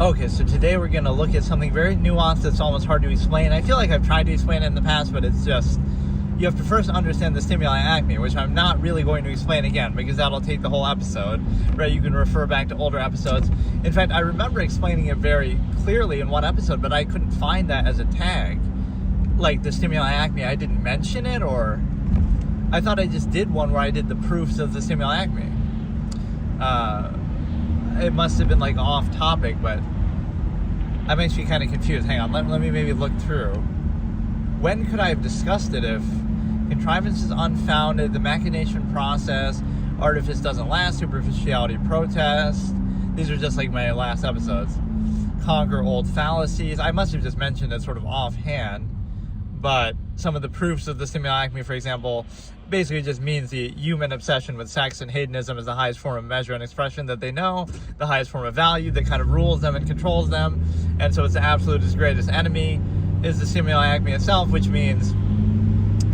Okay, so today we're going to look at something very nuanced that's almost hard to explain. I feel like I've tried to explain it in the past, but it's just, you have to first understand the stimuli acme, which I'm not really going to explain again, because that'll take the whole episode, right? You can refer back to older episodes. In fact, I remember explaining it very clearly in one episode, but I couldn't find that as a tag. Like, the stimuli acme, I didn't mention it, or I thought I just did one where I did the proofs of the stimuli acme. It must have been like off topic, but I'm actually kind of confused. Hang on, let me maybe look through. When could I have discussed it if contrivance is unfounded, the machination process, artifice doesn't last, superficiality protest? These are just like my last episodes. Conquer old fallacies. I must have just mentioned it sort of offhand, but some of the proofs of the stimuli acme, for example, basically just means the human obsession with sex and hedonism is the highest form of measure and expression that they know, the highest form of value that kind of rules them and controls them, and so it's the absolutist greatest enemy is the stimuli acme itself, which means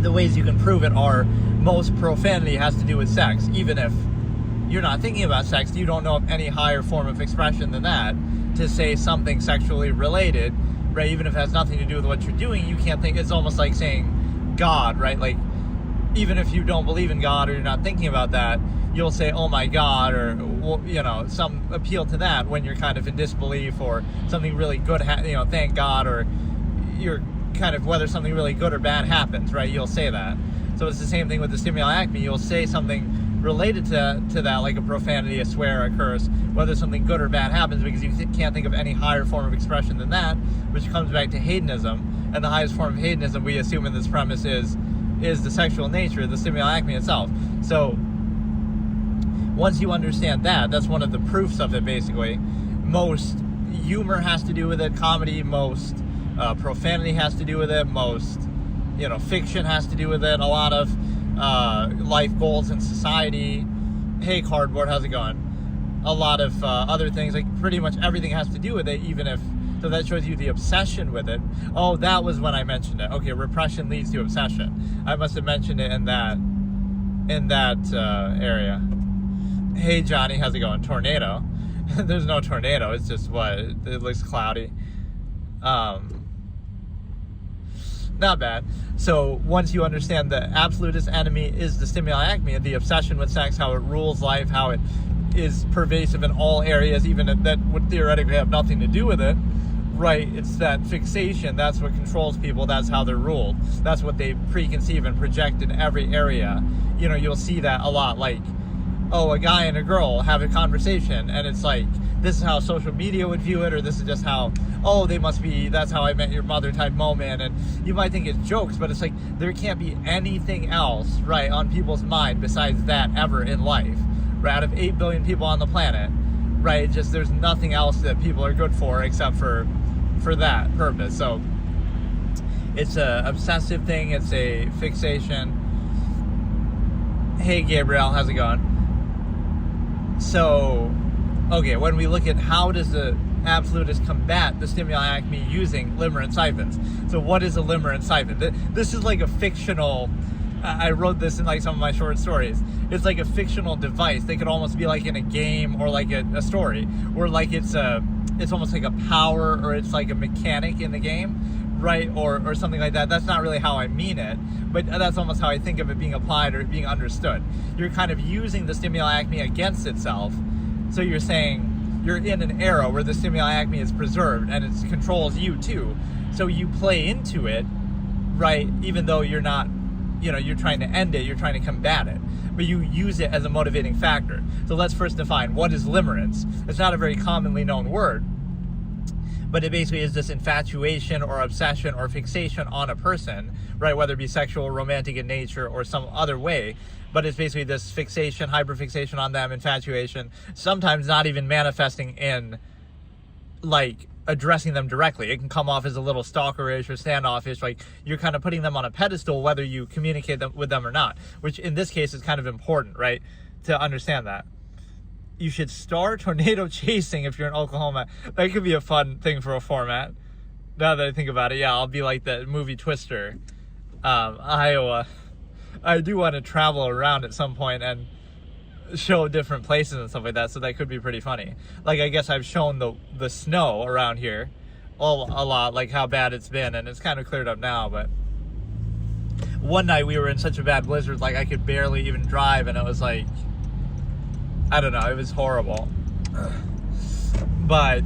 the ways you can prove it are most profanity has to do with sex. Even if you're not thinking about sex, you don't know of any higher form of expression than that to say something sexually related, right? Even if it has nothing to do with what you're doing, you can't think. It's almost like saying God, right? Like, even if you don't believe in God or you're not thinking about that, you'll say, oh my God, or, you know, some appeal to that when you're kind of in disbelief, or something really good, thank God, or you're kind of, whether something really good or bad happens, right? You'll say that. So it's the same thing with the stimuli acme. You'll say something related to that, like a profanity, a swear, a curse, whether something good or bad happens, because you can't think of any higher form of expression than that, which comes back to hedonism. And the highest form of hedonism, we assume in this premise, is the sexual nature of the stimuli acme itself. So once you understand that, that's one of the proofs of it, basically. Most humor has to do with it, comedy, most profanity has to do with it, most fiction has to do with it, a lot of life goals in society. Hey Cardboard, how's it going? A lot of other things, like pretty much everything has to do with it, even if, so that shows you the obsession with it. Oh, that was when I mentioned it. Okay, repression leads to obsession. I must have mentioned it in that area. Hey Johnny, how's it going? Tornado. There's no tornado, it's just what? It looks cloudy. Not bad. So once you understand the absolutist enemy is the stimuli acme, the obsession with sex, how it rules life, how it is pervasive in all areas, even if that would theoretically have nothing to do with it, right? It's that fixation, that's what controls people, that's how they're ruled, that's what they preconceive and project in every area. You'll see that a lot, like, oh, a guy and a girl have a conversation, and it's like, this is how social media would view it, or this is just how, oh, they must be, that's how I met your mother type moment, and you might think it's jokes, but it's like, there can't be anything else, right, on people's mind besides that ever in life, right? Out of 8 billion people on the planet, right, just there's nothing else that people are good for except for that purpose. So it's a obsessive thing, it's a fixation. Hey Gabriel, how's it going? So, okay, when we look at how does the absolutist combat the stimuli acme using Limerent siphons. So what is a Limerent siphon? This is like a fictional, I wrote this in like some of my short stories. It's like a fictional device. They could almost be like in a game or like a story, or like it's almost like a power, or it's like a mechanic in the game, right? Or something like that. That's not really how I mean it, but that's almost how I think of it being applied or being understood. You're kind of using the stimuli acme against itself. So you're saying you're in an era where the stimuli acme is preserved and it controls you too. So you play into it, right? Even though you're not, you're trying to end it, you're trying to combat it, but you use it as a motivating factor. So let's first define what is limerence. It's not a very commonly known word, but it basically is this infatuation or obsession or fixation on a person, right? Whether it be sexual, romantic in nature, or some other way. But it's basically this fixation, hyperfixation on them, infatuation, sometimes not even manifesting in, like, addressing them directly. It can come off as a little stalkerish or standoffish, like you're kind of putting them on a pedestal whether you communicate with them or not, which in this case is kind of important, right, to understand that. You should star tornado chasing if you're in Oklahoma. That could be a fun thing for a format. Now that I think about it, yeah, I'll be like the movie Twister. Iowa. I do want to travel around at some point, and show different places and stuff like that, so that could be pretty funny. Like, I guess I've shown the snow around here a lot, like how bad it's been, and it's kind of cleared up now. But one night we were in such a bad blizzard, like I could barely even drive, and it was like, I don't know, it was horrible. But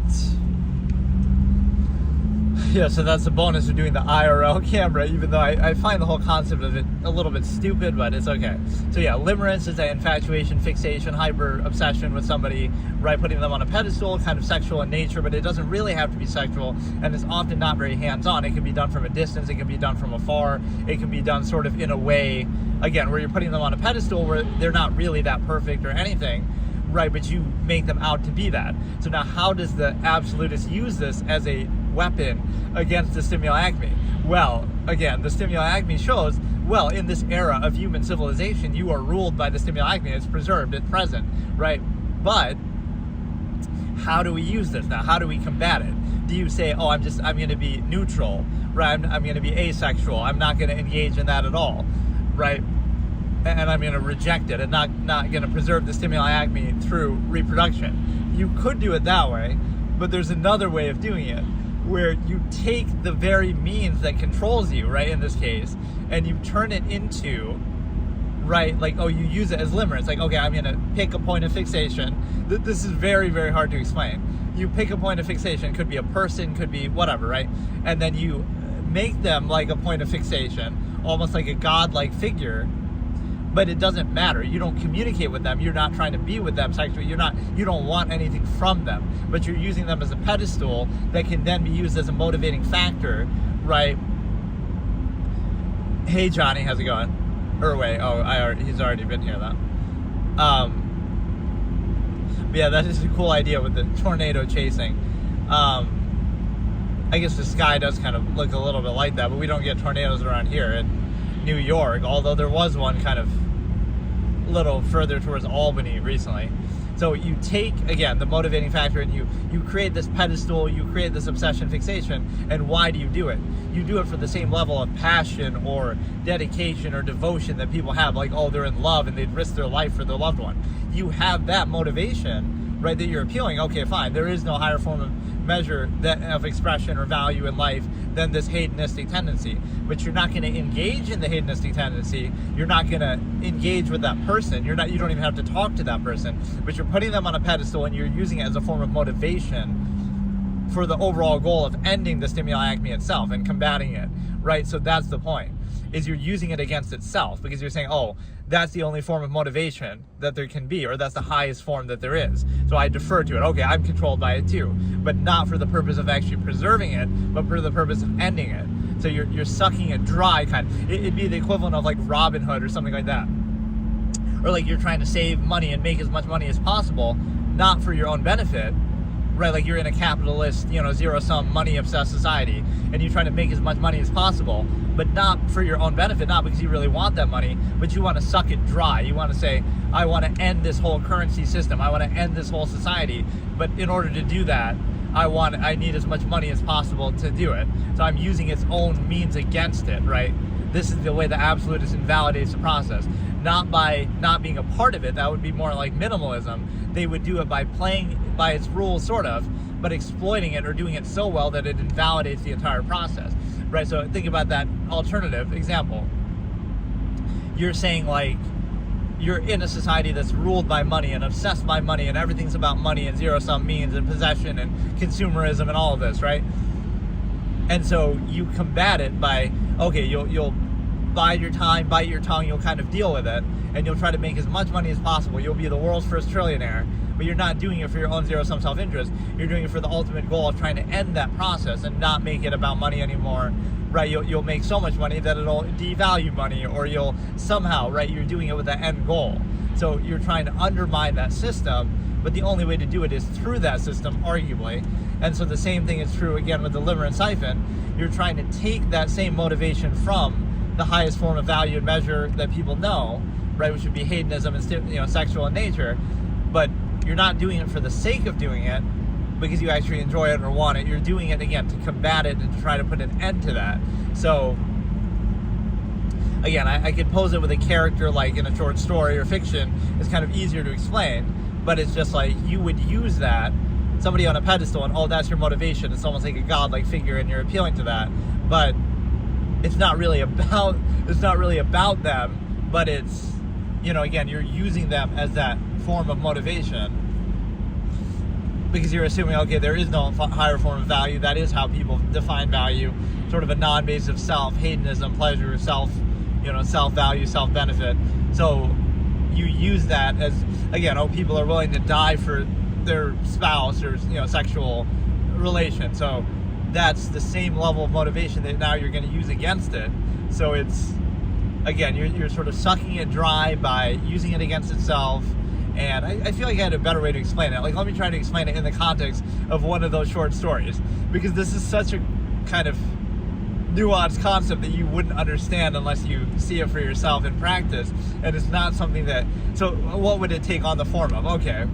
yeah, so that's the bonus of doing the IRL camera, even though I find the whole concept of it a little bit stupid, but it's okay. So yeah, limerence is that infatuation, fixation, hyper obsession with somebody, right? Putting them on a pedestal, kind of sexual in nature, but it doesn't really have to be sexual, and it's often not very hands-on. It can be done from a distance, it can be done from afar, it can be done sort of in a way, again, where you're putting them on a pedestal where they're not really that perfect or anything, right? But you make them out to be that. So now how does the absolutist use this as a weapon against the Stimuli Acme? Well, again, the Stimuli Acme shows, well, in this era of human civilization, you are ruled by the Stimuli Acme. It's preserved, it's present, right? But how do we use this now? How do we combat it? Do you say, oh, I'm going to be neutral, right? I'm going to be asexual. I'm not going to engage in that at all, right? And I'm going to reject it and not going to preserve the Stimuli Acme through reproduction. You could do it that way, but there's another way of doing it, where you take the very means that controls you, right, in this case, and you turn it into, right, like, oh, you use it as limerence. Like, okay, I'm going to pick a point of fixation. This is very, very hard to explain. You pick a point of fixation, could be a person, could be whatever, right? And then you make them like a point of fixation, almost like a godlike figure, but it doesn't matter. You don't communicate with them. You're not trying to be with them sexually. You don't want anything from them, but you're using them as a pedestal that can then be used as a motivating factor, right? Hey, Johnny, how's it going? Or wait, he's already been here though. But yeah, that is a cool idea with the tornado chasing. I guess the sky does kind of look a little bit like that, but we don't get tornadoes around here in New York, although there was one kind of a little further towards Albany recently. So you take, again, the motivating factor, and you create this pedestal, you create this obsession fixation. And why do you do it? You do it for the same level of passion or dedication or devotion that people have, like, oh, they're in love and they'd risk their life for their loved one. You have that motivation, right, that you're appealing. Okay, fine, there is no higher form of measure of expression or value in life than this hedonistic tendency. But you're not going to engage in the hedonistic tendency. You're not going to engage with that person. You don't even have to talk to that person, but you're putting them on a pedestal and you're using it as a form of motivation for the overall goal of ending the Stimuli Acme itself and combating it, right? So that's the point, is you're using it against itself, because you're saying, oh, that's the only form of motivation that there can be, or that's the highest form that there is. So I defer to it. Okay, I'm controlled by it too, but not for the purpose of actually preserving it, but for the purpose of ending it. So you're sucking it dry, kind of. It'd be the equivalent of like Robin Hood or something like that. Or like you're trying to save money and make as much money as possible, not for your own benefit, right? Like you're in a capitalist, zero-sum, money-obsessed society, and you're trying to make as much money as possible, but not for your own benefit, not because you really want that money, but you want to suck it dry. You want to say, I want to end this whole currency system. I want to end this whole society. But in order to do that, I need as much money as possible to do it. So I'm using its own means against it, right? This is the way the absolutist invalidates the process. Not by not being a part of it. That would be more like minimalism. They would do it by playing by its rules, sort of, but exploiting it or doing it so well that it invalidates the entire process, right? So think about that alternative example. You're saying, like, you're in a society that's ruled by money and obsessed by money, and everything's about money and zero-sum means and possession and consumerism and all of this, right? And so you combat it by, okay, you'll bide your time, bite your tongue, you'll kind of deal with it, and you'll try to make as much money as possible. You'll be the world's first trillionaire, but you're not doing it for your own zero-sum self-interest. You're doing it for the ultimate goal of trying to end that process and not make it about money anymore, right? You'll make so much money that it'll devalue money, or you'll somehow, right, you're doing it with that end goal. So you're trying to undermine that system, but the only way to do it is through that system, arguably. And so the same thing is true, again, with the Limerent siphon. You're trying to take that same motivation from the highest form of value and measure that people know, right, which would be hedonism and sexual in nature, but you're not doing it for the sake of doing it because you actually enjoy it or want it. You're doing it, again, to combat it and to try to put an end to that. So again, I could pose it with a character like in a short story or fiction. It's kind of easier to explain, but it's just like you would use that, somebody on a pedestal, and that's your motivation. It's almost like a godlike figure, and you're appealing to that. But it's not really about them, but it's, again, you're using them as that form of motivation, because you're assuming, okay, there is no higher form of value. That is how people define value, sort of a non-basic self, hedonism, pleasure, self-value, self-benefit. So you use that as, again, people are willing to die for their spouse or, sexual relation. So that's the same level of motivation that now you're going to use against it. So it's, again, you're sort of sucking it dry by using it against itself. And I feel like I had a better way to explain it. Like, let me try to explain it in the context of one of those short stories, because this is such a kind of nuanced concept that you wouldn't understand unless you see it for yourself in practice. And it's not something that, so what would it take on the form of? Okay,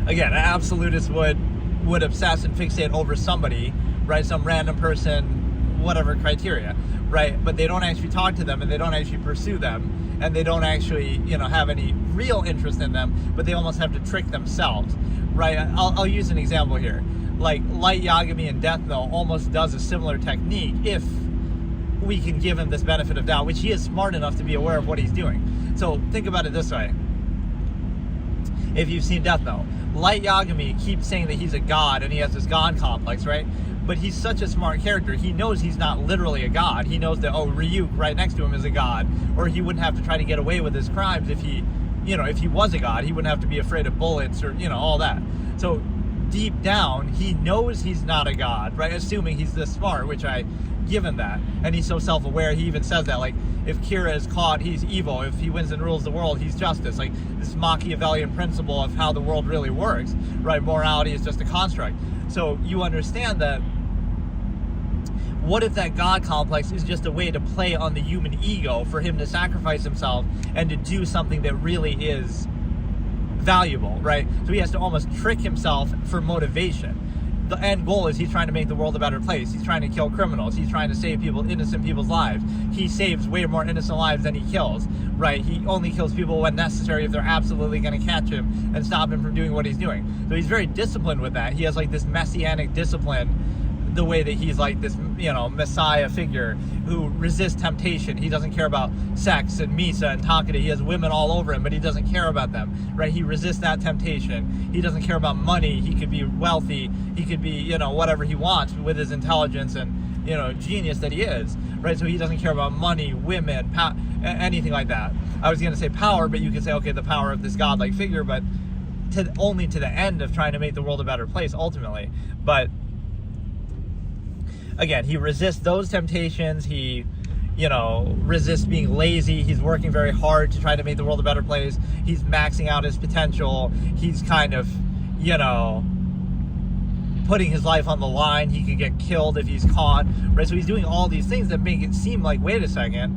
again, an absolutist would obsess and fixate over somebody, right? Some random person, whatever criteria, right? But they don't actually talk to them, and they don't actually pursue them, and they don't actually, have any real interest in them, but they almost have to trick themselves, right? I'll use an example here. Like Light Yagami in Death Note almost does a similar technique if we can give him this benefit of doubt, which he is smart enough to be aware of what he's doing. So think about it this way. If you've seen Death Note, Light Yagami keeps saying that he's a god and he has this god complex, right? But he's such a smart character. He knows he's not literally a god. He knows that, Ryuk right next to him is a god, or he wouldn't have to try to get away with his crimes if he was a god. He wouldn't have to be afraid of bullets or, all that. So deep down, he knows he's not a god, right? Assuming he's this smart, which I give him that. And he's so self-aware, he even says that, like, if Kira is caught, he's evil. If he wins and rules the world, he's justice. Like, this Machiavellian principle of how the world really works, right? Morality is just a construct. So you understand that, what if that God complex is just a way to play on the human ego for him to sacrifice himself and to do something that really is valuable, right? So he has to almost trick himself for motivation. The end goal is he's trying to make the world a better place. He's trying to kill criminals. He's trying to save innocent people's lives. He saves way more innocent lives than he kills, right? He only kills people when necessary, if they're absolutely going to catch him and stop him from doing what he's doing. So he's very disciplined with that. He has like this messianic discipline, the way that he's like this, messiah figure who resists temptation. He doesn't care about sex and Misa and Takeda. He has women all over him, but he doesn't care about them, right? He resists that temptation. He doesn't care about money. He could be wealthy. He could be, whatever he wants with his intelligence and, genius that he is, right? So he doesn't care about money, women, anything like that. I was going to say power, but you could say, okay, the power of this godlike figure, but only to the end of trying to make the world a better place ultimately. But again, he resists those temptations. He, resists being lazy. He's working very hard to try to make the world a better place. He's maxing out his potential. He's kind of, putting his life on the line. He could get killed if he's caught, right? So he's doing all these things that make it seem like, wait a second,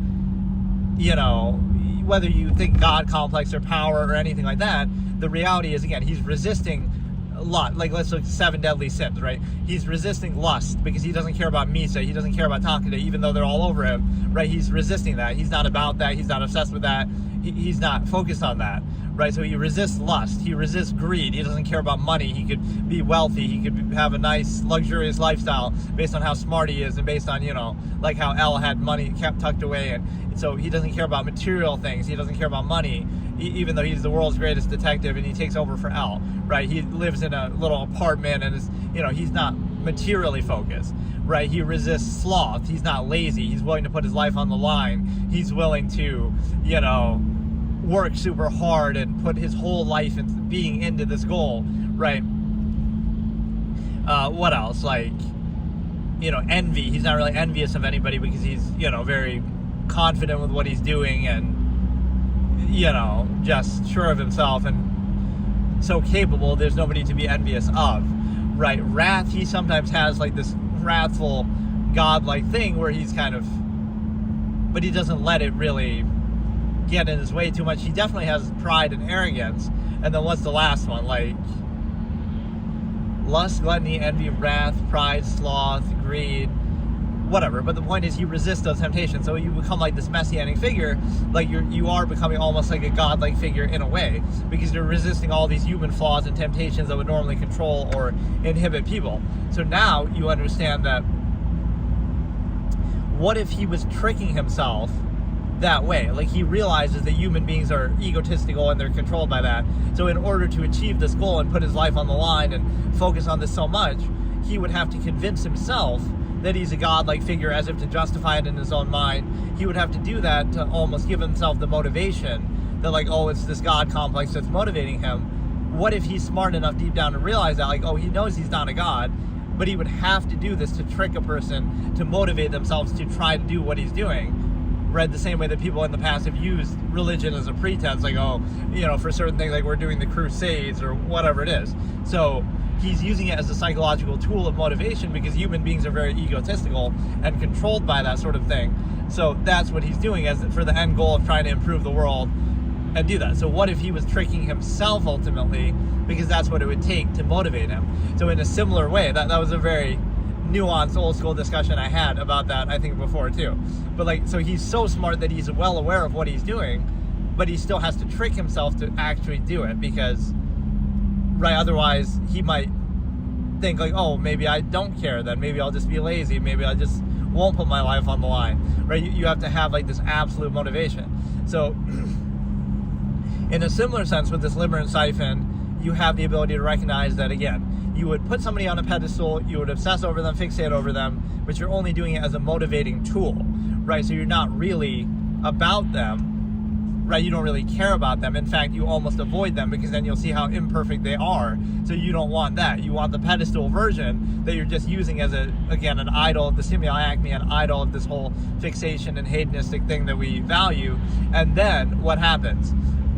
whether you think God complex or power or anything like that, the reality is, again, he's resisting lust. Like, let's look at 7 deadly sins, right? He's resisting lust because he doesn't care about Misa. He doesn't care about Takeda, even though they're all over him, right? He's resisting that. He's not about that. He's not obsessed with that. He's not focused on that, right? So he resists lust. He resists greed. He doesn't care about money. He could be wealthy. He could have a nice, luxurious lifestyle based on how smart he is and based on, like how Elle had money kept tucked away. And so he doesn't care about material things. He doesn't care about money, even though he's the world's greatest detective and he takes over for Elle, right? He lives in a little apartment and is, he's not materially focused, right? He resists sloth. He's not lazy. He's willing to put his life on the line. He's willing to, work super hard and put his whole life into being into this goal, right? What else? Like, envy. He's not really envious of anybody because he's, very confident with what he's doing and, just sure of himself and so capable, there's nobody to be envious of, right? Wrath, he sometimes has like this wrathful godlike thing where he's kind of, but he doesn't let it really get in his way too much. He definitely has pride and arrogance. And then what's the last one? Like lust, gluttony, envy, wrath, pride, sloth, greed. whatever. But the point is, he resists those temptations. So you become like this messianic figure, like you are becoming almost like a godlike figure in a way, because you're resisting all these human flaws and temptations that would normally control or inhibit people. So now you understand that, what if he was tricking himself that way? Like, he realizes that human beings are egotistical and they're controlled by that. So in order to achieve this goal and put his life on the line and focus on this so much, he would have to convince himself that he's a godlike figure, as if to justify it in his own mind. He would have to do that to almost give himself the motivation that, like, oh, it's this God complex that's motivating him. What if he's smart enough deep down to realize that, like, oh, he knows he's not a God, but he would have to do this to trick a person to motivate themselves to try to do what he's doing, right? The same way that people in the past have used religion as a pretense, like, oh, for certain things, like we're doing the Crusades or whatever it is. So he's using it as a psychological tool of motivation, because human beings are very egotistical and controlled by that sort of thing. So that's what he's doing as for the end goal of trying to improve the world and do that. So what if he was tricking himself ultimately, because that's what it would take to motivate him? So in a similar way, that was a very nuanced old school discussion I had about that, I think, before too. But so he's so smart that he's well aware of what he's doing, but he still has to trick himself to actually do it, because otherwise he might think like, oh, maybe I don't care then, maybe I'll just be lazy, maybe I just won't put my life on the line, right? You have to have like this absolute motivation. So in a similar sense with this Limerent siphon, you have the ability to recognize that, again, you would put somebody on a pedestal, you would obsess over them, fixate over them, but you're only doing it as a motivating tool, right? So you're not really about them, right? You don't really care about them. In fact, you almost avoid them, because then you'll see how imperfect they are. So you don't want that. You want the pedestal version that you're just using as an idol of the Stimuli Acme, an idol of this whole fixation and hedonistic thing that we value. And then what happens?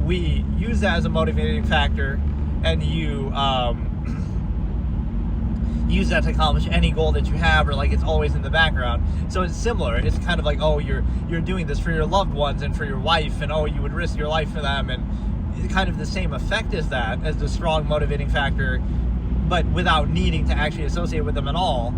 We use that as a motivating factor, and you use that to accomplish any goal that you have, or like it's always in the background. So it's similar. It's kind of like, oh, you're doing this for your loved ones and for your wife, and oh, you would risk your life for them, and kind of the same effect as that, as the strong motivating factor, but without needing to actually associate with them at all.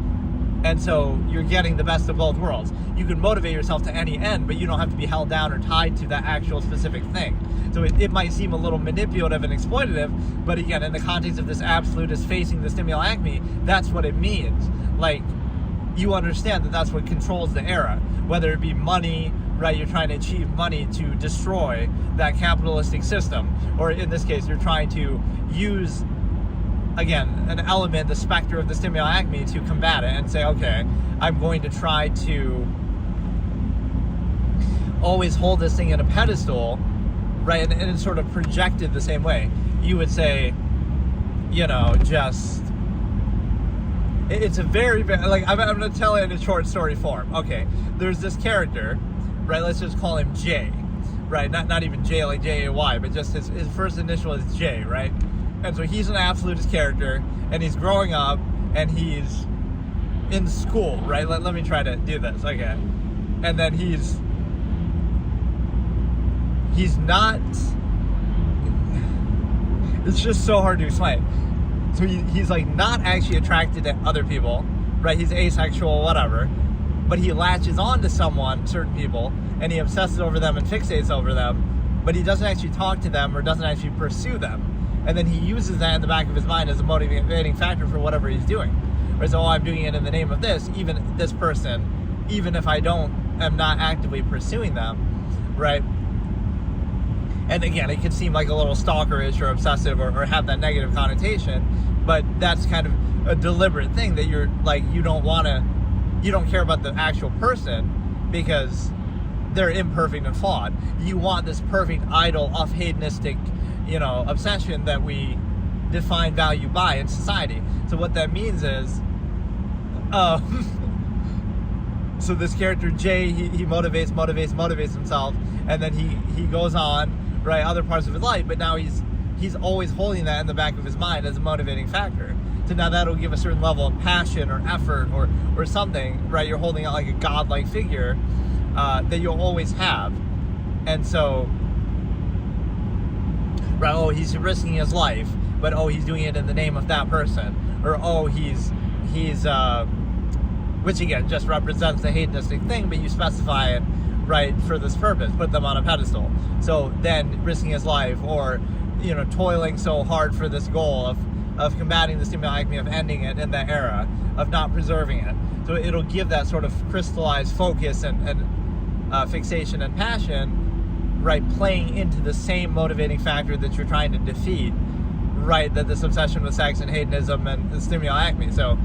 And so you're getting the best of both worlds. You can motivate yourself to any end, but you don't have to be held down or tied to that actual specific thing. So it might seem a little manipulative and exploitative, but again, in the context of this absolutist facing the Stimuli Acme, that's what it means. Like, you understand that that's what controls the era, whether it be money, right? You're trying to achieve money to destroy that capitalistic system, or in this case, you're trying to use, again, an element, the specter of the Stimuli Acme, to combat it and say, okay, I'm going to try to always hold this thing in a pedestal, right? And it's sort of projected the same way. You would say, it's a very, like, I'm going to tell it in a short story form. Okay, there's this character, right? Let's just call him J, right? Not even J like J-A-Y, but just his first initial is J, right? And so he's an absolutist character, and he's growing up, and he's in school, right? Let me try to do this, okay. And then he's not, it's just so hard to explain. So he's like not actually attracted to other people, right? He's asexual, whatever, but he latches on to certain people, and he obsesses over them and fixates over them, but he doesn't actually talk to them or doesn't actually pursue them. And then he uses that in the back of his mind as a motivating factor for whatever he's doing. Or so, oh, I'm doing it in the name of this, even this person, even if I am not actively pursuing them, right? And again, it could seem like a little stalkerish or obsessive or have that negative connotation, but that's kind of a deliberate thing that you're like, you don't care about the actual person because they're imperfect and flawed. You want this perfect idol of hedonistic, obsession that we define value by in society. So what that means is, so this character Jay, he motivates himself, and then he goes on, right, other parts of his life, but now he's always holding that in the back of his mind as a motivating factor. So now that'll give a certain level of passion or effort or something, right? You're holding out like a godlike figure that you'll always have. And so, right, oh, he's risking his life, but oh, he's doing it in the name of that person, or oh, he's which again just represents the hedonistic thing, but you specify it right for this purpose, put them on a pedestal. So then risking his life, or toiling so hard for this goal of combating the stimuli acme, of ending it in that era, of not preserving it. So it'll give that sort of crystallized focus and fixation and passion, right, playing into the same motivating factor that you're trying to defeat, right, that this obsession with sex and hedonism and the stimuli acme. So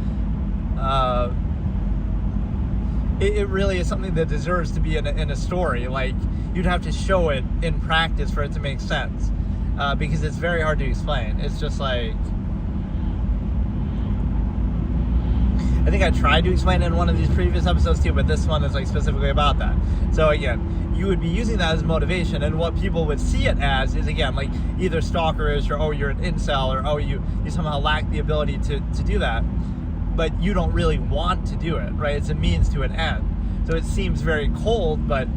it really is something that deserves to be in a story. Like, you'd have to show it in practice for it to make sense, because it's very hard to explain. It's just like, I think I tried to explain it in one of these previous episodes too, but this one is like specifically about that. So again, you would be using that as motivation, and what people would see it as is, again, like either stalkerish, or you're an incel, or you somehow lack the ability to do that, but you don't really want to do it, right? It's a means to an end. So it seems very cold, but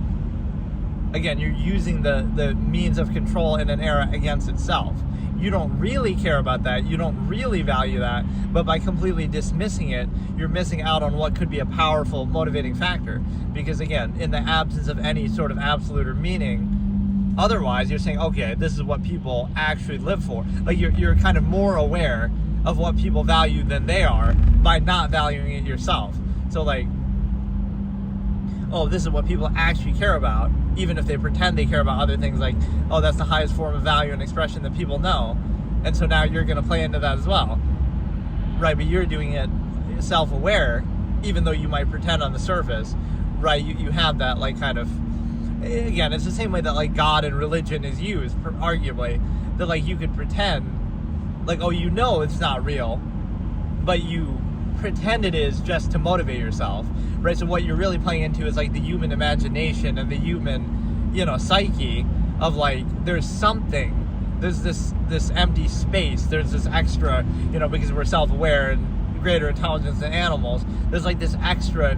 again, you're using the means of control in an era against itself. You don't really care about that. You don't really value that. But by completely dismissing it, you're missing out on what could be a powerful motivating factor. Because again, in the absence of any sort of absolute or meaning, otherwise you're saying, okay, this is what people actually live for. Like, you're kind of more aware of what people value than they are by not valuing it yourself. So like, oh, this is what people actually care about, even if they pretend they care about other things, like, oh, that's the highest form of value and expression that people know. And so now you're going to play into that as well, right? But you're doing it self-aware, even though you might pretend on the surface, right? You have that, like, kind of, again, it's the same way that, like, God and religion is used, arguably, that, like, you could pretend, like, oh, it's not real, but you pretend it is just to motivate yourself, right? So what you're really playing into is like the human imagination and the human, psyche of, like, there's something, there's this empty space, there's this extra, because we're self-aware and greater intelligence than animals, there's like this extra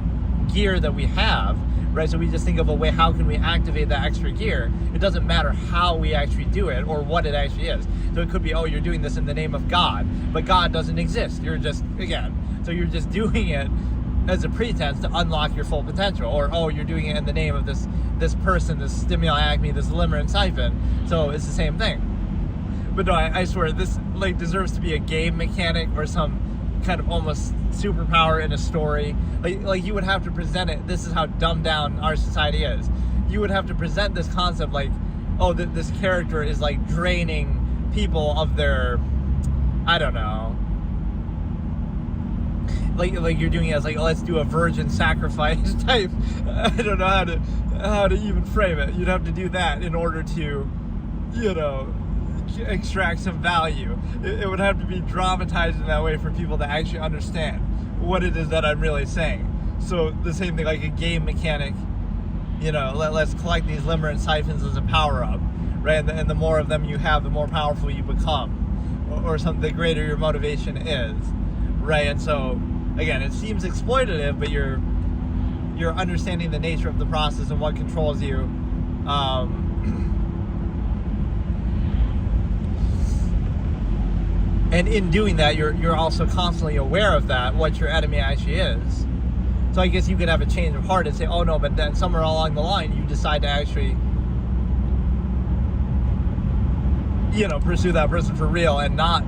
gear that we have, right? So we just think of a way, how can we activate that extra gear? It doesn't matter how we actually do it or what it actually is. So it could be, oh, you're doing this in the name of God, but God doesn't exist. You're just, so you're just doing it as a pretense to unlock your full potential. Or, oh, you're doing it in the name of this person, this stimuli acme, this Limerent siphon. So it's the same thing. But no, I swear, this, like, deserves to be a game mechanic or some kind of almost superpower in a story. Like you would have to present it. This is how dumbed down our society is. You would have to present this concept like, oh, this character is like draining people of their, I don't know, like you're doing it as like, oh, let's do a virgin sacrifice type. I don't know how to even frame it. You'd have to do that in order to, extract some value. It would have to be dramatized in that way for people to actually understand what it is that I'm really saying. So the same thing, like a game mechanic, let's collect these Limerent siphons as a power-up, right? And the more of them you have, the more powerful you become, or something, the greater your motivation is, right? And so again, it seems exploitative, but you're understanding the nature of the process and what controls you. And in doing that, you're also constantly aware of that, what your enemy actually is. So I guess you could have a change of heart and say, oh no, but then somewhere along the line, you decide to actually, pursue that person for real and not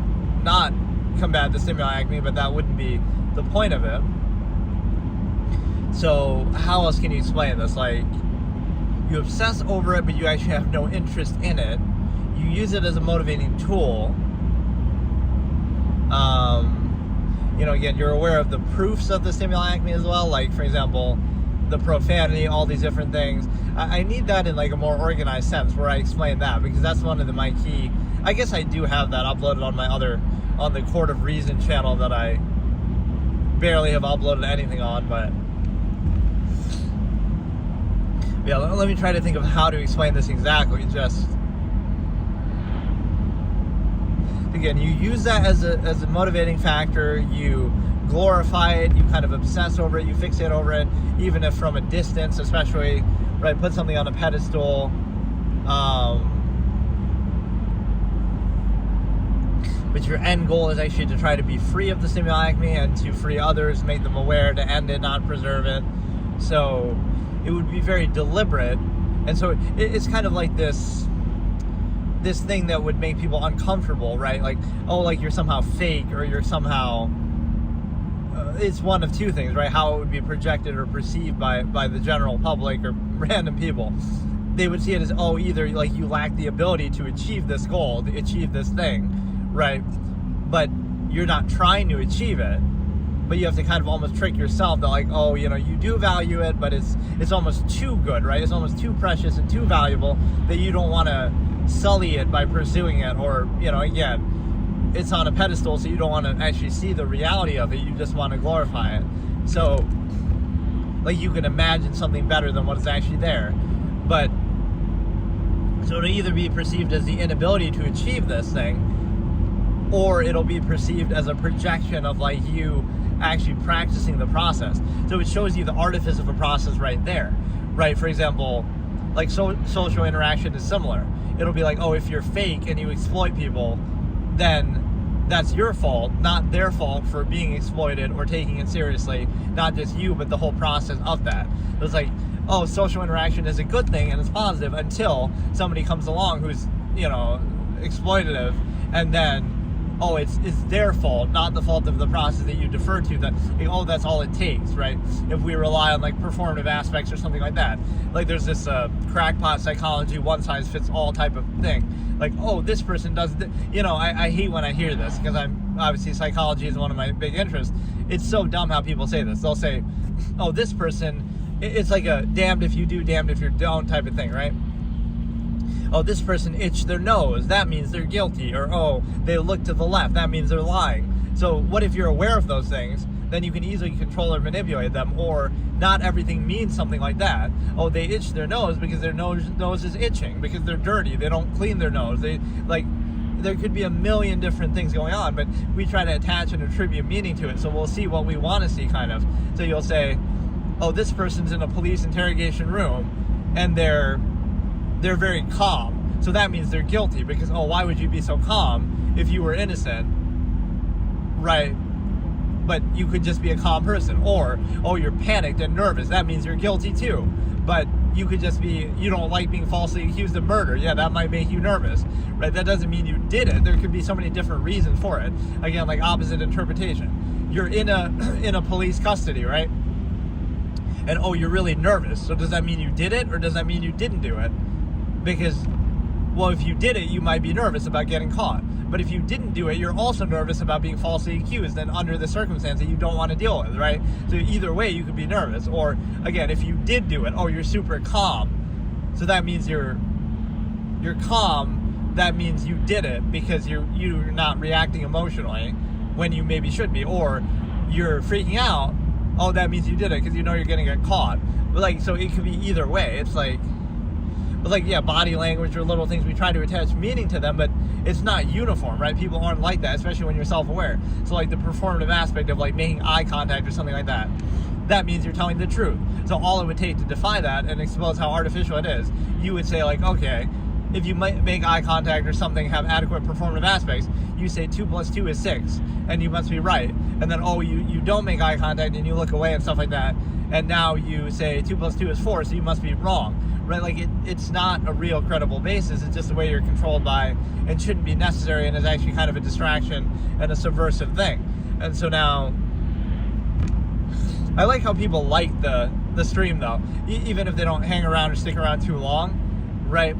combat the stimuli acme, but that wouldn't be the point of it. So how else can you explain this? Like, you obsess over it, but you actually have no interest in it. You use it as a motivating tool. Again, you're aware of the proofs of the stimuli acme as well, like, for example, the profanity, all these different things. I need that in like a more organized sense where I explain that, because that's one of my key, I guess I do have that uploaded on the Court of Reason channel that I barely have uploaded anything on, but yeah, let me try to think of how to explain this exactly. Just, again, you use that as a motivating factor. You glorify it. You kind of obsess over it. You fixate over it, even if from a distance, especially, right? Put something on a pedestal. But but your end goal is actually to try to be free of the stimuli acme and to free others, make them aware, to end it, not preserve it. So it would be very deliberate. And so it's kind of like this thing that would make people uncomfortable, right? Like, oh, like you're somehow fake, or you're somehow... it's one of two things, right? How it would be projected or perceived by the general public or random people. They would see it as, oh, either like you lack the ability to achieve this goal, to achieve this thing, right? But you're not trying to achieve it, but you have to kind of almost trick yourself that, like, oh, you know, you do value it, but it's almost too good, right? It's almost too precious and too valuable that you don't want to sully it by pursuing it, or, you know, again, it's on a pedestal, so you don't want to actually see the reality of it. You just want to glorify it. So, like, you can imagine something better than what is actually there. But, so it'll either be perceived as the inability to achieve this thing, or it'll be perceived as a projection of, like, you actually practicing the process. So it shows you the artifice of a process right there, right? For example, like, social interaction is similar. It'll be like, oh, if you're fake and you exploit people, then that's your fault, not their fault for being exploited or taking it seriously. Not just you, but the whole process of that. It's like, oh, social interaction is a good thing and it's positive until somebody comes along who's, you know, exploitative, and then, oh, it's their fault, not the fault of the process that you defer to. That, like, oh, that's all it takes, right? If we rely on, like, performative aspects or something like that. Like, there's this crackpot psychology, one-size-fits-all type of thing. Like, oh, this person does... You know, I hate when I hear this, because obviously psychology is one of my big interests. It's so dumb how people say this. They'll say, oh, this person... It's like a damned if you do, damned if you don't type of thing, right? Oh, this person itched their nose, that means they're guilty. Or, oh, they look to the left, that means they're lying. So what if you're aware of those things? Then you can easily control or manipulate them. Or not everything means something like that. Oh, they itch their nose because their nose is itching, because they're dirty, they don't clean their nose. They, like, there could be a million different things going on, but we try to attach and attribute meaning to it. So we'll see what we want to see, kind of. So you'll say, oh, this person's in a police interrogation room and they're very calm, so that means they're guilty, because, oh, why would you be so calm if you were innocent, right? But you could just be a calm person. Or, oh, you're panicked and nervous, that means you're guilty too. But you could just be, you don't like being falsely accused of murder, yeah, that might make you nervous, right? That doesn't mean you did it. There could be so many different reasons for it. Again, like opposite interpretation. You're in a police custody, right? And, oh, you're really nervous, so does that mean you did it, or does that mean you didn't do it? Because, well, if you did it, you might be nervous about getting caught. But if you didn't do it, you're also nervous about being falsely accused, and under the circumstance that you don't want to deal with, right? So either way, you could be nervous. Or, again, if you did do it, oh, you're super calm. So that means you're calm. That means you did it because you're not reacting emotionally when you maybe should be. Or you're freaking out. Oh, that means you did it because you know you're going to get caught. But, like, so it could be either way. It's like... But, like, yeah, body language or little things, we try to attach meaning to them, but it's not uniform, right? People aren't like that, especially when you're self-aware. So, like, the performative aspect of, like, making eye contact or something like that, that means you're telling the truth. So all it would take to defy that and expose how artificial it is, you would say, like, okay, if you make eye contact or something have adequate performative aspects, you say 2 + 2 is 6, and you must be right. And then, oh, you don't make eye contact and you look away and stuff like that, and now you say 2 + 2 is 4, so you must be wrong. Right, like it's not a real credible basis. It's just the way you're controlled by, and shouldn't be necessary, and is actually kind of a distraction and a subversive thing. And so now, I like how people like the stream though, even if they don't hang around or stick around too long, right?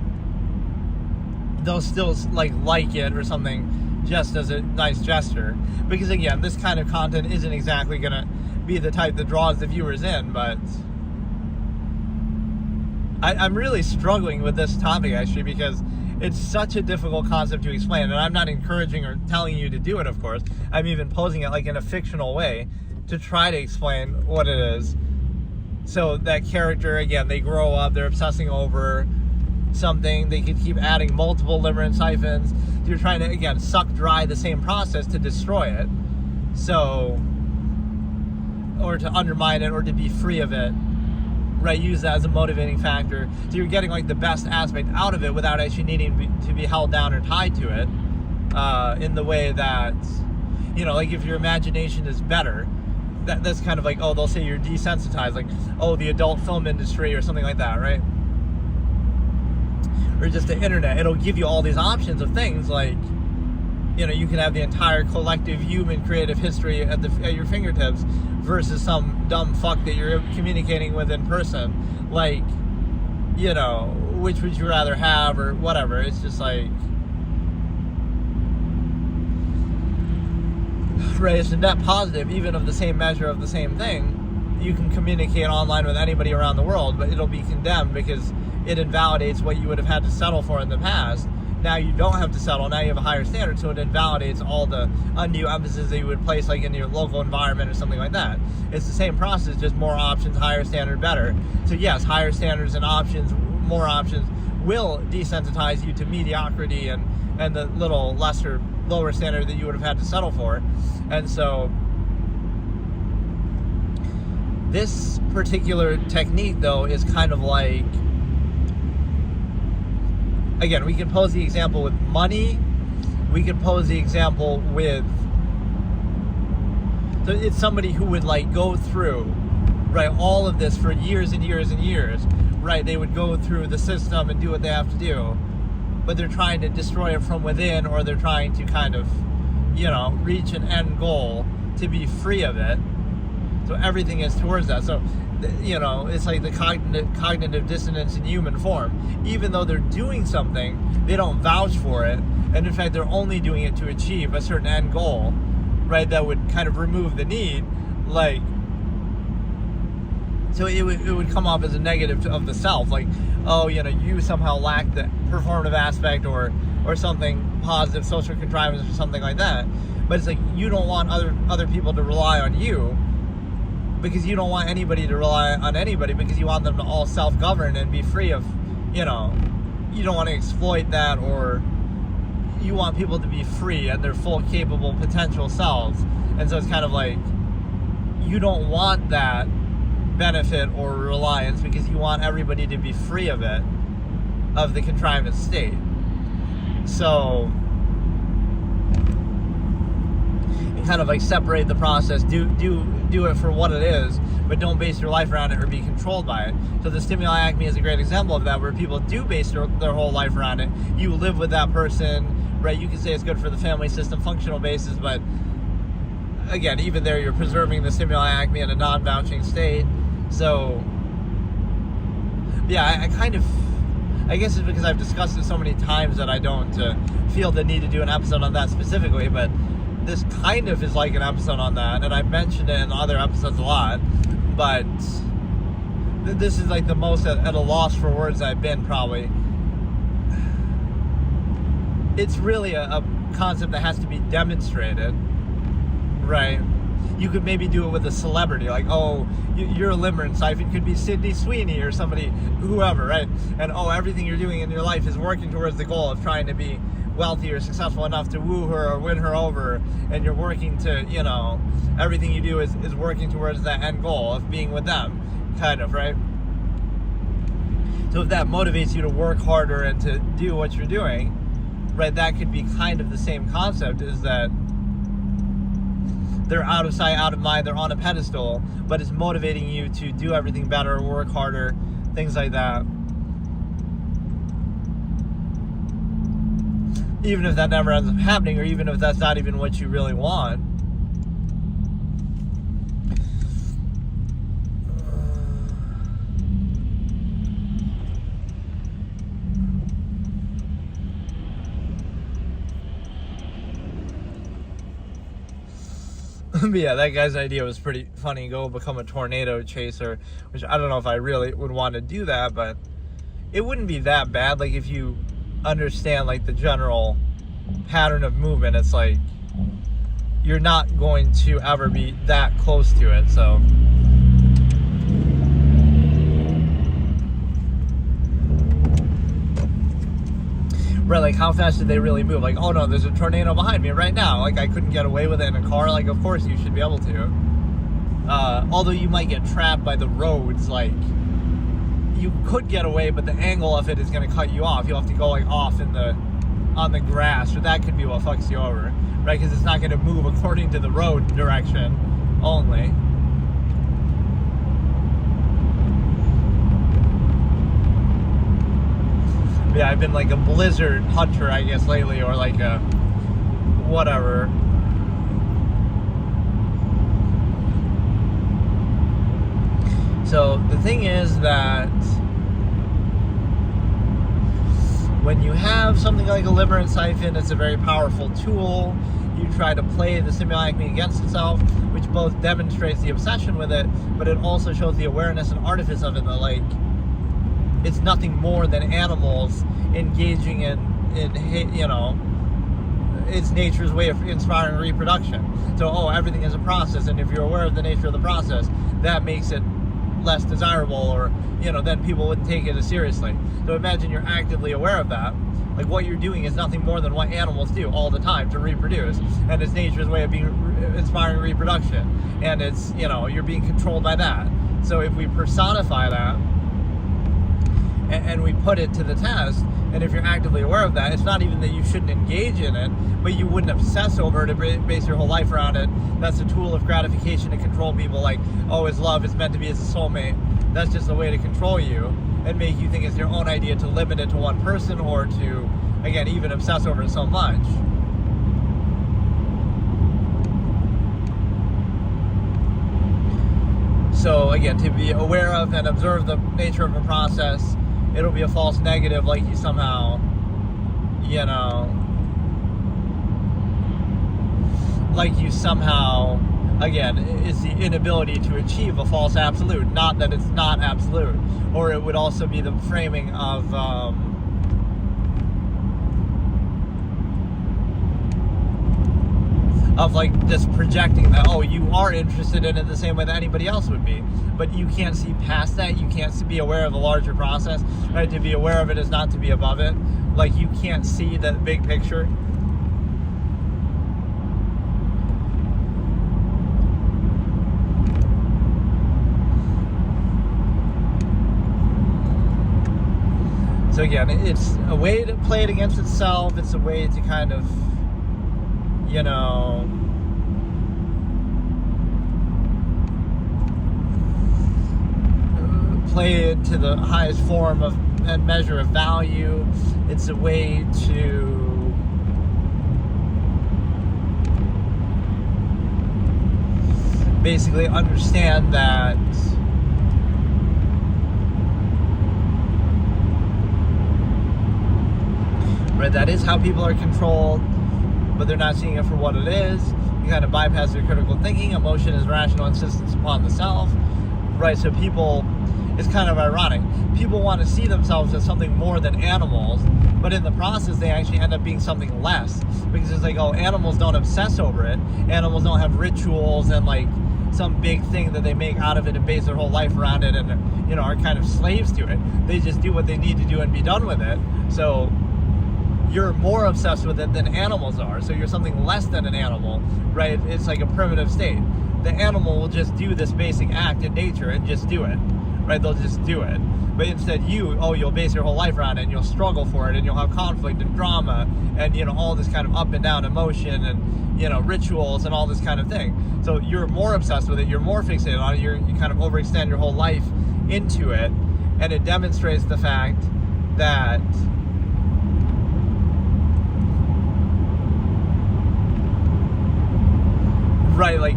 They'll still like it or something, just as a nice gesture. Because again, this kind of content isn't exactly gonna be the type that draws the viewers in, but. I'm really struggling with this topic, actually, because it's such a difficult concept to explain, and I'm not encouraging or telling you to do it, of course. I'm even posing it like in a fictional way to try to explain what it is. So that character, again, they grow up, they're obsessing over something, they could keep adding multiple Limerent siphons. You're trying to, again, suck dry the same process to destroy it. So, or to undermine it, or to be free of it. Right, use that as a motivating factor. So you're getting like the best aspect out of it without actually needing to be held down or tied to it. in the way that, like if your imagination is better, that's kind of like, oh, they'll say you're desensitized, like, oh, the adult film industry or something like that, right? Or just the internet. It'll give you all these options of things like, you can have the entire collective human creative history at your fingertips versus some dumb fuck that you're communicating with in person. Like, which would you rather have or whatever. It's just like, right, it's a net positive, even of the same measure of the same thing. You can communicate online with anybody around the world, but it'll be condemned because it invalidates what you would have had to settle for in the past. Now you don't have to settle. Now you have a higher standard, so it invalidates all the undue emphasis that you would place like in your local environment or something like that. It's the same process, just more options, higher standard, better. So yes, higher standards and options, more options will desensitize you to mediocrity and the little lower standard that you would have had to settle for. And so this particular technique, though, is kind of like, again, we can pose the example with money. We could pose the example with, so it's somebody who would like go through, right, all of this for years and years and years, right? They would go through the system and do what they have to do, but they're trying to destroy it from within, or they're trying to kind of, reach an end goal to be free of it. So everything is towards that. So, it's like the cognitive dissonance in human form. Even though they're doing something, they don't vouch for it. And in fact, they're only doing it to achieve a certain end goal, right? That would kind of remove the need. Like, so it would come off as a negative of the self. Like, oh, you somehow lack the performative aspect or something positive, social contrivance or something like that. But it's like, you don't want other people to rely on you, because you don't want anybody to rely on anybody, because you want them to all self-govern and be free of, you don't want to exploit that, or you want people to be free and their full capable potential selves. And so it's kind of like, you don't want that benefit or reliance, because you want everybody to be free of it, of the contrivance state. So kind of like separate the process, do it for what it is, but don't base your life around it or be controlled by it. So the Stimuli Acme is a great example of that, where people do base their whole life around it. You live with that person, right? You can say it's good for the family system, functional basis, but again, even there, you're preserving the Stimuli Acme in a non-vouching state. So yeah, I guess it's because I've discussed it so many times that I don't feel the need to do an episode on that specifically, but this kind of is like an episode on that, and I've mentioned it in other episodes a lot, but this is like the most at a loss for words I've been, probably. It's really a concept that has to be demonstrated, right? You could maybe do it with a celebrity, like, oh, you're a Limerent Siphon, could be Sydney Sweeney or somebody, whoever, right? And oh, everything you're doing in your life is working towards the goal of trying to be wealthy or successful enough to woo her or win her over, and you're working to, everything you do is working towards that end goal of being with them, kind of, right? So if that motivates you to work harder and to do what you're doing, right, that could be kind of the same concept, is that they're out of sight, out of mind, they're on a pedestal, but it's motivating you to do everything better, work harder, things like that. Even if that never ends up happening, or even if that's not even what you really want. But yeah, that guy's idea was pretty funny. Go become a tornado chaser, which I don't know if I really would want to do that, but it wouldn't be that bad. Like, if you understand like the general pattern of movement, it's like you're not going to ever be that close to it. So right, like, how fast did they really move? Like, oh no, there's a tornado behind me right now, like I couldn't get away with it in a car. Like, of course you should be able to, although you might get trapped by the roads. Like, you could get away, but the angle of it is going to cut you off. You'll have to go like off in the on the grass, or that could be what fucks you over, right? Because it's not going to move according to the road direction only. Yeah, I've been like a blizzard hunter, I guess, lately, or like a whatever. So the thing is that when you have something like a Limerent siphon, it's a very powerful tool. You try to play the stimuli Acme against itself, which both demonstrates the obsession with it, but it also shows the awareness and artifice of it, that like it's nothing more than animals engaging in you know, it's nature's way of inspiring reproduction. So everything is a process, and if you're aware of the nature of the process, that makes it less desirable, or you know, then people wouldn't take it as seriously. So imagine you're actively aware of that. Like, what you're doing is nothing more than what animals do all the time to reproduce, and it's nature's way of being inspiring reproduction, and it's, you know, you're being controlled by that. So if we personify that and we put it to the test, and if you're actively aware of that, it's not even that you shouldn't engage in it, but you wouldn't obsess over it and base your whole life around it. That's a tool of gratification to control people, like, oh, it's love, it's meant to be, it's a soulmate. That's just a way to control you and make you think it's your own idea, to limit it to one person, or to, again, even obsess over it so much. So again, to be aware of and observe the nature of a process, it'll be a false negative, like you somehow, you know, like you somehow, again, it's the inability to achieve a false absolute, not that it's not absolute. Or it would also be the framing of like just projecting that, oh, you are interested in it the same way that anybody else would be, but you can't see past that. You can't be aware of the larger process, right? To be aware of it is not to be above it. Like, you can't see the big picture. So again, it's a way to play it against itself. It's a way to kind of, you know, play it to the highest form of and measure of value. It's a way to basically understand that that is how people are controlled, but they're not seeing it for what it is. You kind of bypass their critical thinking. Emotion is rational insistence upon the self, right? So people, it's kind of ironic. People want to see themselves as something more than animals, but in the process, they actually end up being something less, because it's like, oh, animals don't obsess over it. Animals don't have rituals and like some big thing that they make out of it and base their whole life around it, and, you know, are kind of slaves to it. They just do what they need to do and be done with it. So you're more obsessed with it than animals are. So you're something less than an animal, right? It's like a primitive state. The animal will just do this basic act in nature and just do it, right? They'll just do it. But instead you'll base your whole life around it, and you'll struggle for it, and you'll have conflict and drama and, you know, all this kind of up and down emotion and, you know, rituals and all this kind of thing. So you're more obsessed with it. You're more fixated on it. You kind of overextend your whole life into it. And it demonstrates the fact that right, like,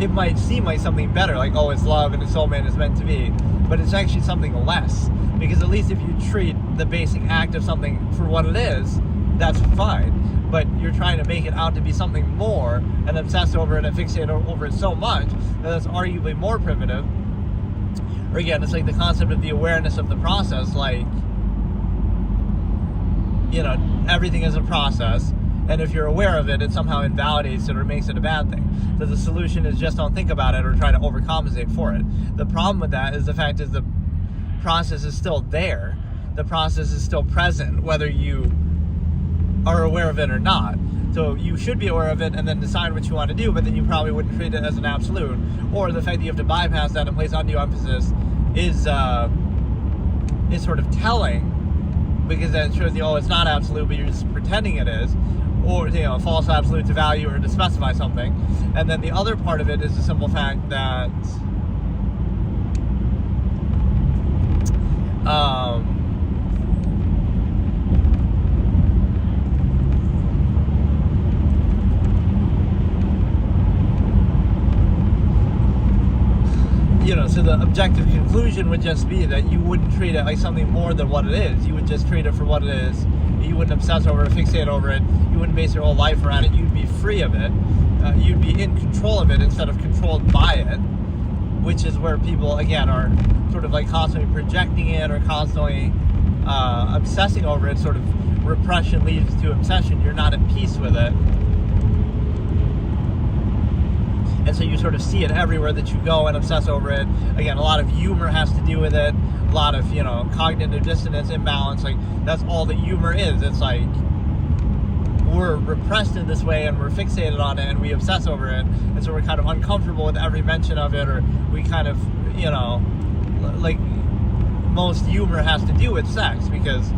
it might seem like something better, like, oh, it's love and it's soulmate and it's meant to be, but it's actually something less, because at least if you treat the basic act of something for what it is, that's fine. But you're trying to make it out to be something more and obsess over it and fixate over it so much that it's arguably more primitive. Or again, it's like the concept of the awareness of the process, like, you know, everything is a process. And if you're aware of it, it somehow invalidates it or makes it a bad thing. So the solution is just don't think about it or try to overcompensate for it. The problem with that is the fact is the process is still there. The process is still present, whether you are aware of it or not. So you should be aware of it and then decide what you want to do, but then you probably wouldn't treat it as an absolute. Or the fact that you have to bypass that and place undue emphasis is sort of telling because then it shows you, oh, it's not absolute, but you're just pretending it is, or, you know, false absolute to value or to specify something. And then the other part of it is the simple fact that you know, so the objective conclusion would just be that you wouldn't treat it like something more than what it is. You would just treat it for what it is. You wouldn't obsess over it, fixate over it. You wouldn't base your whole life around it. You'd be free of it. You'd be in control of it instead of controlled by it, which is where people, again, are sort of like constantly projecting it or constantly obsessing over it. Sort of repression leads to obsession. You're not at peace with it. And so you sort of see it everywhere that you go and obsess over it. Again, a lot of humor has to do with it. A lot of, you know, cognitive dissonance, imbalance. Like, that's all that humor is. It's like we're repressed in this way and we're fixated on it and we obsess over it. And so we're kind of uncomfortable with every mention of it, or we kind of, you know, like most humor has to do with sex because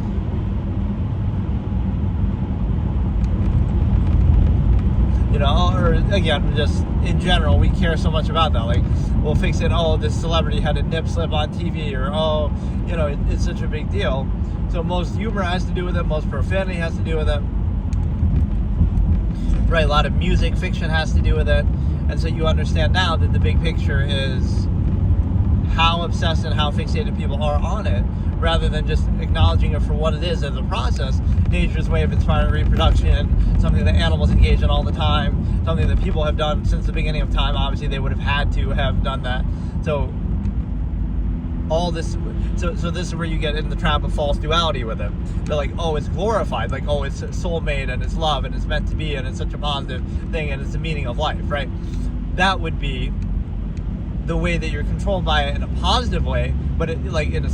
you know, or again, just in general, we care so much about that. Like, we'll fix it, oh, this celebrity had a nip slip on TV, or, oh, you know, it's such a big deal. So most humor has to do with it, most profanity has to do with it. Right, a lot of music, fiction has to do with it. And so you understand now that the big picture is how obsessed and how fixated people are on it, rather than just acknowledging it for what it is as a process. Nature's way of inspiring reproduction, something that animals engage in all the time, something that people have done since the beginning of time. Obviously, they would have had to have done that. So all this, so this is where you get in the trap of false duality with it. They're like, oh, it's glorified, like, oh, it's soulmate and it's love and it's meant to be and it's such a positive thing and it's the meaning of life, right? That would be the way that you're controlled by it in a positive way, but it, like in a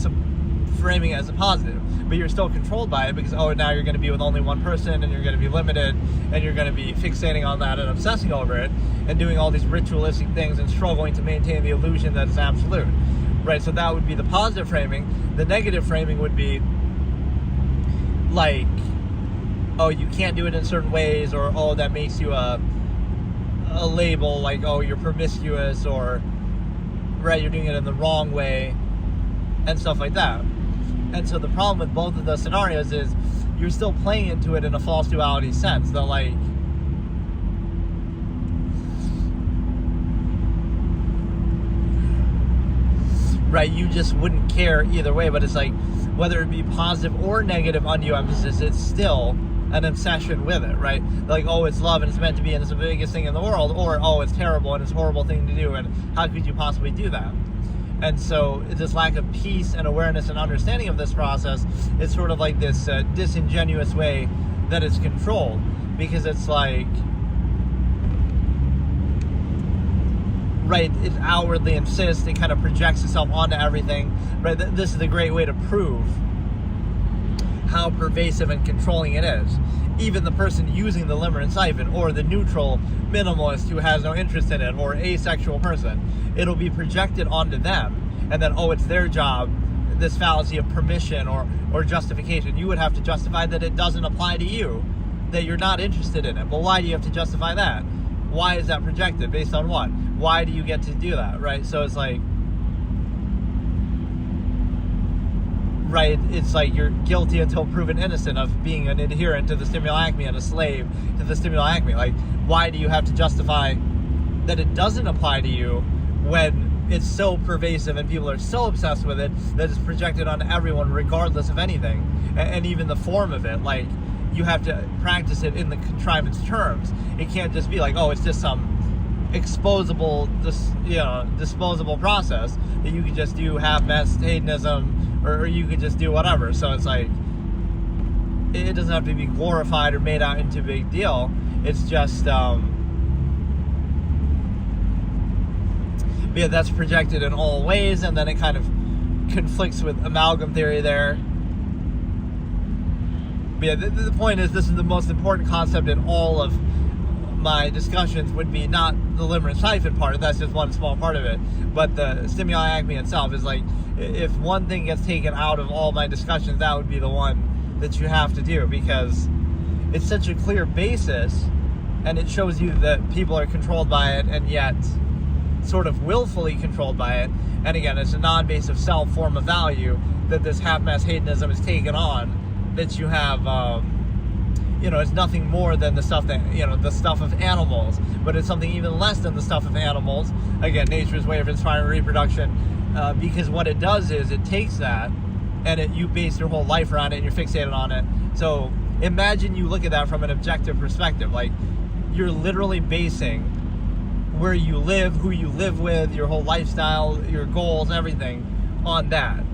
framing it as a positive, but you're still controlled by it because, oh, now you're going to be with only one person and you're going to be limited and you're going to be fixating on that and obsessing over it and doing all these ritualistic things and struggling to maintain the illusion that it's absolute, right? So that would be the positive framing. The negative framing would be like, oh, you can't do it in certain ways, or, oh, that makes you a label, like, oh, you're promiscuous, or, right, you're doing it in the wrong way and stuff like that. And so the problem with both of those scenarios is you're still playing into it in a false duality sense. That, like, right, you just wouldn't care either way, but it's like, whether it be positive or negative undue emphasis, it's still an obsession with it, right? Like, oh, it's love and it's meant to be and it's the biggest thing in the world, or, oh, it's terrible and it's a horrible thing to do and how could you possibly do that? And so this lack of peace and awareness and understanding of this process is sort of like this disingenuous way that it's controlled, because it's like, right, it outwardly insists, it kind of projects itself onto everything, right? This is a great way to prove how pervasive and controlling it is. Even the person using the Limerent siphon, or the neutral minimalist who has no interest in it, or asexual person, it'll be projected onto them, and then, oh, it's their job, this fallacy of permission or justification. You would have to justify that it doesn't apply to you, that you're not interested in it. But why do you have to justify that? Why is that projected? Based on what? Why do you get to do that, right? So it's like, right, it's like you're guilty until proven innocent of being an adherent to the Stimuli Acme and a slave to the Stimuli Acme. Like, why do you have to justify that it doesn't apply to you when it's so pervasive and people are so obsessed with it that it's projected on everyone regardless of anything, and even the form of it? Like, you have to practice it in the contrivance terms. It can't just be like, oh, it's just some disposable process that you could just do half-assed hedonism, or you could just do whatever. So it's like, it doesn't have to be glorified or made out into a big deal. It's just, yeah, that's projected in all ways, and then it kind of conflicts with amalgam theory there. But yeah, the point is, this is the most important concept in all of my discussions, would be not the Limerent siphon part, that's just one small part of it, but the Stimuli Acme itself is like, if one thing gets taken out of all my discussions, that would be the one that you have to do, because it's such a clear basis, and it shows you that people are controlled by it, and yet sort of willfully controlled by it. And again, it's a non-basic self form of value that this half-mass hedonism is taken on, that you have, it's nothing more than the stuff that, the stuff of animals, but it's something even less than the stuff of animals. Again, nature's way of inspiring reproduction, because what it does is it takes that, and you base your whole life around it, and you're fixated on it. So imagine you look at that from an objective perspective. Like, you're literally basing where you live, who you live with, your whole lifestyle, your goals, everything on that,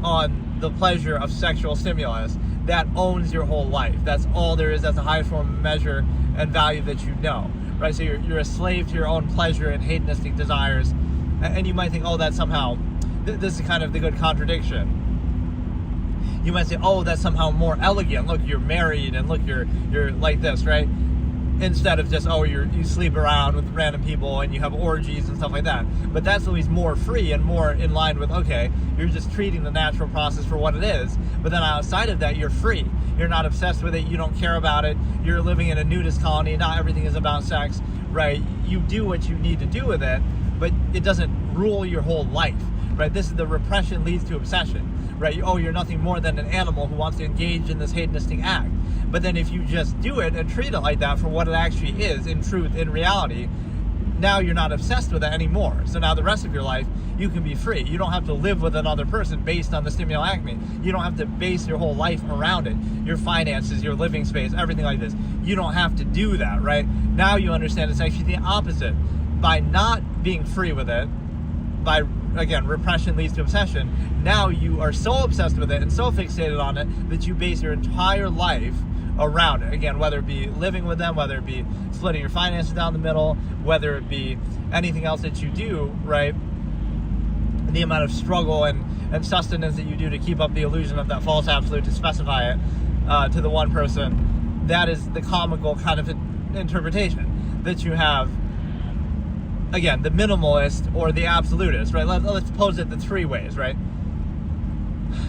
on the pleasure of sexual stimulus. That owns your whole life. That's all there is. That's the highest form of measure and value that you know, right? So you're a slave to your own pleasure and hedonistic desires. And you might think, oh, that's somehow, this is kind of the good contradiction. You might say, oh, that's somehow more elegant. Look, you're married, and look, you're like this, right? Instead of just, oh, you sleep around with random people and you have orgies and stuff like that. But that's always more free and more in line with, okay, you're just treating the natural process for what it is. But then outside of that, you're free. You're not obsessed with it. You don't care about it. You're living in a nudist colony. Not everything is about sex, right? You do what you need to do with it, but it doesn't rule your whole life, right? This is the repression leads to obsession, right? Oh, you're nothing more than an animal who wants to engage in this hedonistic act. But then if you just do it and treat it like that for what it actually is, in truth, in reality, now you're not obsessed with it anymore. So now the rest of your life, you can be free. You don't have to live with another person based on the Stimuli Acme. You don't have to base your whole life around it. Your finances, your living space, everything like this. You don't have to do that, right? Now you understand it's actually the opposite. By not being free with it, by, again, repression leads to obsession, now you are so obsessed with it and so fixated on it that you base your entire life around it. Again, whether it be living with them, whether it be splitting your finances down the middle, whether it be anything else that you do, right? The amount of struggle and sustenance that you do to keep up the illusion of that false absolute, to specify it to the one person, that is the comical kind of interpretation that you have. Again, the minimalist or the absolutist, right? Let's pose it the three ways, right?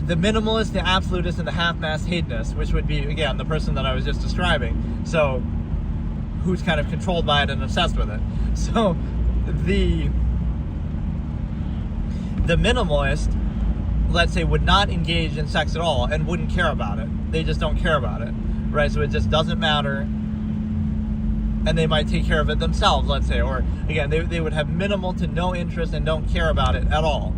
The minimalist, the absolutist, and the half-mass hedonist, which would be, again, the person that I was just describing. So, who's kind of controlled by it and obsessed with it. So, the minimalist, let's say, would not engage in sex at all and wouldn't care about it. They just don't care about it, right? So it just doesn't matter, and they might take care of it themselves, let's say. Or, again, they would have minimal to no interest and don't care about it at all.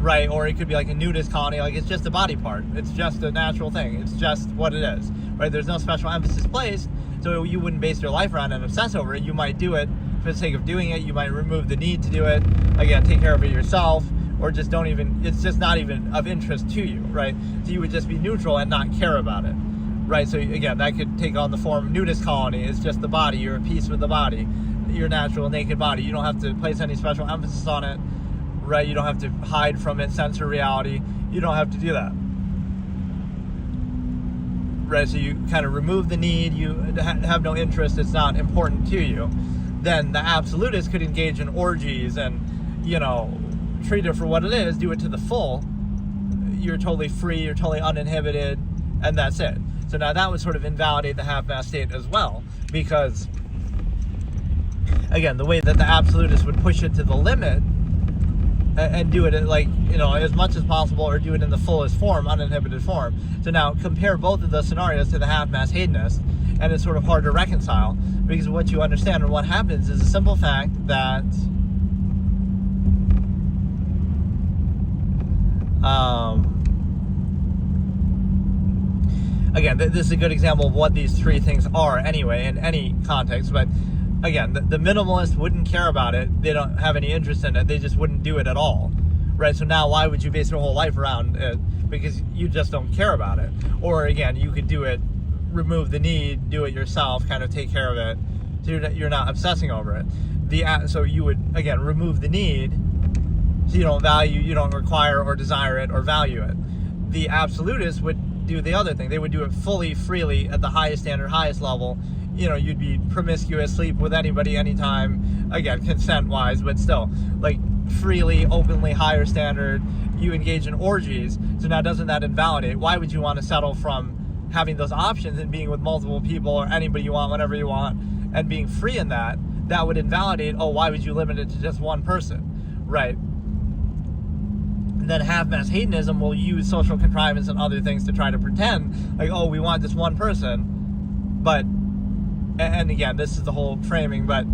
Right, or it could be like a nudist colony, like it's just a body part. It's just a natural thing. It's just what it is, right? There's no special emphasis placed, so you wouldn't base your life around it and obsess over it. You might do it for the sake of doing it. You might remove the need to do it. Again, take care of it yourself, or just don't even, it's just not even of interest to you, right? So you would just be neutral and not care about it, right? So again, that could take on the form of nudist colony. It's just the body. You're at peace with the body, your natural naked body. You don't have to place any special emphasis on it. Right, you don't have to hide from it, censor reality. You don't have to do that. Right, so you kind of remove the need. You have no interest. It's not important to you. Then the absolutist could engage in orgies and, treat it for what it is. Do it to the full. You're totally free. You're totally uninhibited, and that's it. So now that would sort of invalidate the half-mass state as well, because, again, the way that the absolutist would push it to the limit and do it like, as much as possible, or do it in the fullest form, uninhibited form. So now compare both of those scenarios to the half-mass hedonist, and it's sort of hard to reconcile, because what you understand and what happens is a simple fact that again, this is a good example of what these three things are anyway in any context, but again, the minimalist wouldn't care about it. They don't have any interest in it. They just wouldn't do it at all, right? So now why would you base your whole life around it? Because you just don't care about it. Or again, you could do it, remove the need, do it yourself, kind of take care of it. So you're not obsessing over it. So you would, again, remove the need, so you don't require or desire it or value it. The absolutist would do the other thing. They would do it fully, freely, at the highest standard, highest level. You'd be promiscuous, sleep with anybody, anytime, again, consent-wise, but still, like, freely, openly, higher standard. You engage in orgies, so now doesn't that invalidate? Why would you want to settle from having those options and being with multiple people or anybody you want, whenever you want, and being free in that would invalidate, oh, why would you limit it to just one person, right? And then half-mass hedonism will use social contrivance and other things to try to pretend like, oh, we want this one person, but, and again, this is the whole framing, but,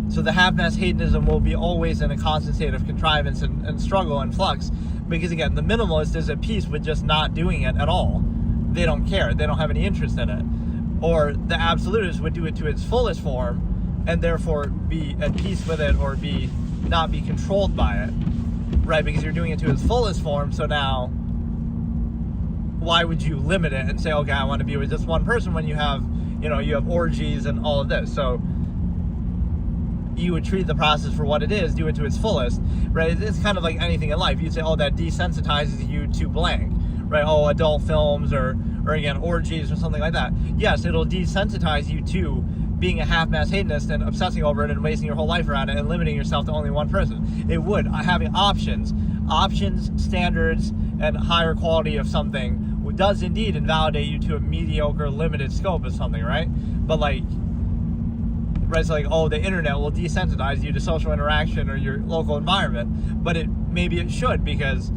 so the half-mass hedonism will be always in a constant state of contrivance and struggle and flux, because again, the minimalist is at peace with just not doing it at all. They don't care, they don't have any interest in it. Or the absolutist would do it to its fullest form, and therefore be at peace with it, or not be controlled by it, right? Because you're doing it to its fullest form, so now why would you limit it and say, okay, I want to be with just one person, when you have orgies and all of this? So you would treat the process for what it is, do it to its fullest, right? It's kind of like anything in life. You'd say, oh, that desensitizes you to blank, right? Oh, adult films or again, orgies or something like that. Yes, it'll desensitize you to being a half-mass hedonist and obsessing over it and wasting your whole life around it and limiting yourself to only one person. It would. Having options, standards, and higher quality of something does indeed invalidate you to a mediocre, limited scope of something, right? But right, it's like, oh, the internet will desensitize you to social interaction or your local environment, but maybe it should, because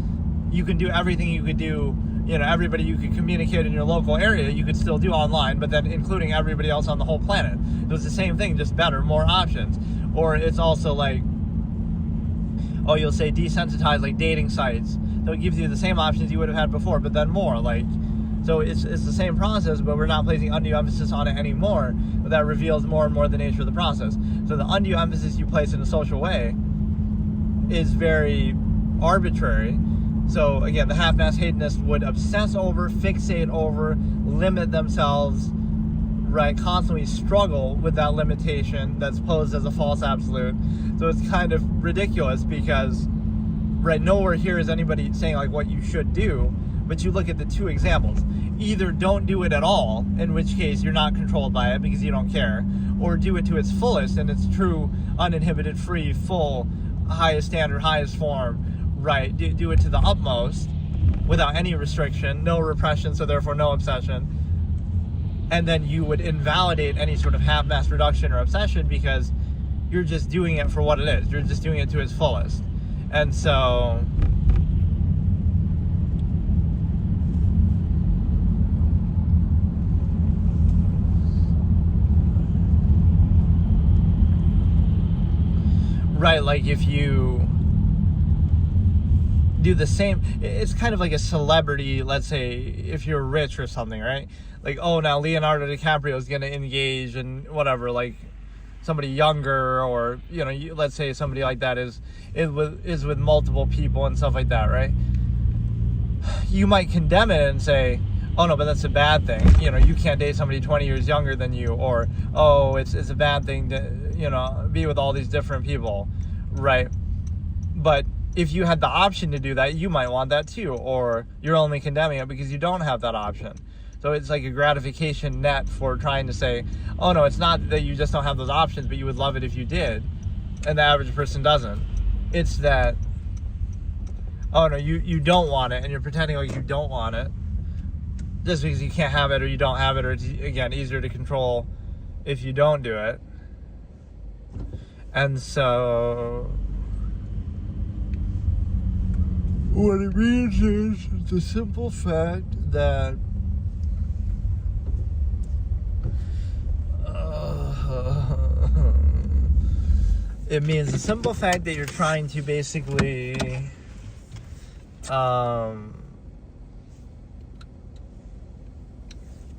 you can do everything you could do, everybody you could communicate in your local area, you could still do online, but then including everybody else on the whole planet. It was the same thing, just better, more options. Or it's also like, oh, you'll say desensitize like dating sites. So it gives you the same options you would have had before, but then more. So it's the same process, but we're not placing undue emphasis on it anymore. But that reveals more and more the nature of the process. So the undue emphasis you place in a social way is very arbitrary. So again, the half-mass hedonist would obsess over, fixate over, limit themselves, right? Constantly struggle with that limitation that's posed as a false absolute. So it's kind of ridiculous, because right, nowhere here is anybody saying like what you should do, but you look at the two examples. Either don't do it at all, in which case you're not controlled by it because you don't care, or do it to its fullest and its true, uninhibited, free, full, highest standard, highest form, right? Do it to the utmost without any restriction, no repression, so therefore no obsession. And then you would invalidate any sort of half-mass reduction or obsession, because you're just doing it for what it is. You're just doing it to its fullest. And so right, like if you do the same, it's kind of like a celebrity, let's say if you're rich or something, right? Like, oh, now Leonardo DiCaprio is going to engage in whatever, like somebody younger, or let's say somebody like that is with multiple people and stuff like that, right? You might condemn it and say, oh no, but that's a bad thing. You can't date somebody 20 years younger than you, or oh, it's a bad thing to be with all these different people, right? But if you had the option to do that, you might want that too, or you're only condemning it because you don't have that option. So it's like a gratification net for trying to say, oh no, it's not that you just don't have those options, but you would love it if you did, and the average person doesn't. It's that, oh no, you don't want it, and you're pretending like you don't want it just because you can't have it, or you don't have it, or it's, again, easier to control if you don't do it. And so what it means is the simple fact that it means the simple fact that you're trying to basically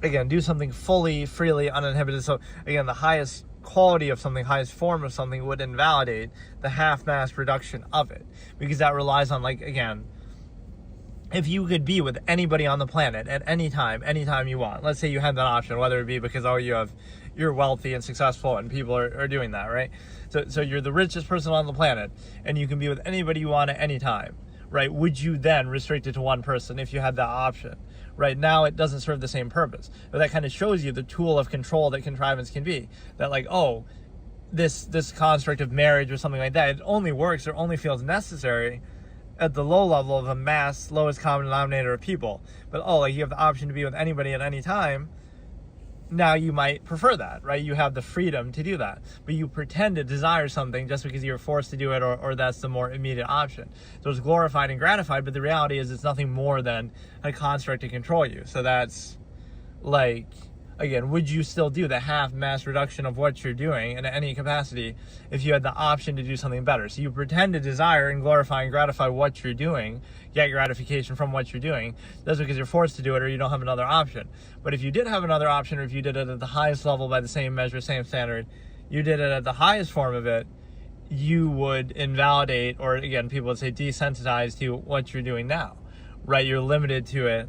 again, do something fully, freely, uninhibited. So again, the highest quality of something, highest form of something would invalidate the half-mass reduction of it, because that relies on, like, again, if you could be with anybody on the planet at anytime you want, let's say you had that option, whether it be because, oh, you're wealthy and successful and people are doing that, right? So you're the richest person on the planet and you can be with anybody you want at any time, right? Would you then restrict it to one person if you had that option? Right now, it doesn't serve the same purpose. But that kind of shows you the tool of control that contrivance can be. That, like, oh, this construct of marriage or something like that, it only works or only feels necessary at the low level of a mass, lowest common denominator of people. But like you have the option to be with anybody at any time. Now you might prefer that, right? You have the freedom to do that, but you pretend to desire something just because you're forced to do it, or that's the more immediate option. So it's glorified and gratified, but the reality is it's nothing more than a construct to control you. So that's like, again, would you still do the half mass reduction of what you're doing in any capacity if you had the option to do something better? So you pretend to desire and glorify and gratify what you're doing, get gratification from what you're doing. That's because you're forced to do it or you don't have another option. But if you did have another option, or if you did it at the highest level by the same measure, same standard, you did it at the highest form of it, you would invalidate, or again, people would say desensitize to what you're doing now, right? You're limited to it